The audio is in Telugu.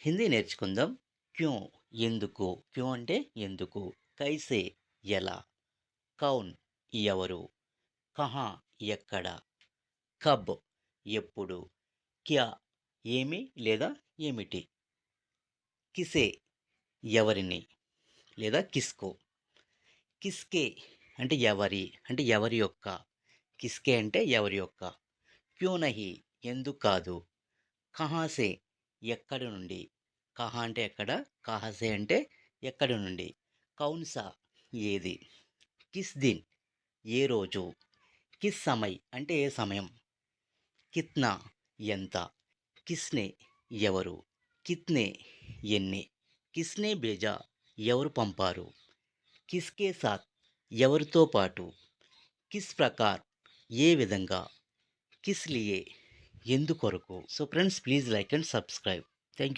హిందీ నేర్చుకుందాం. క్యూ ఎందుకు? క్యూ అంటే ఎందుకు? కైసే ఎలా? కౌన్ ఎవరు? కహా ఎక్కడ? కబ్ ఎప్పుడు? క్యా ఏమి లేదా ఏమిటి? కిసే ఎవరిని లేదా కిస్కో? కిస్కే అంటే ఎవరి అంటే ఎవరి యొక్క. కిస్కే అంటే ఎవరి యొక్క. క్యూ నహీ ఎందుకు కాదు? కహాసే ఎక్కడి నుండి? కహా అంటే ఎక్కడ? కహాసే అంటే ఎక్కడి నుండి? కౌన్సా ఏది? కిస్ దిన్ ఏ రోజు? కిస్ సమయ్ అంటే ఏ సమయం? కిత్నా ఎంత? కిస్నే ఎవరు? కిత్నే ఎన్ని? కిస్నే భేజా ఎవరు పంపారు? కిస్కే సాత్ ఎవరితో పాటు? కిస్ ప్రకార్ ఏ విధంగా? కిస్ లియే ఎందుకొరకు? So friends, please like and subscribe. Thank you.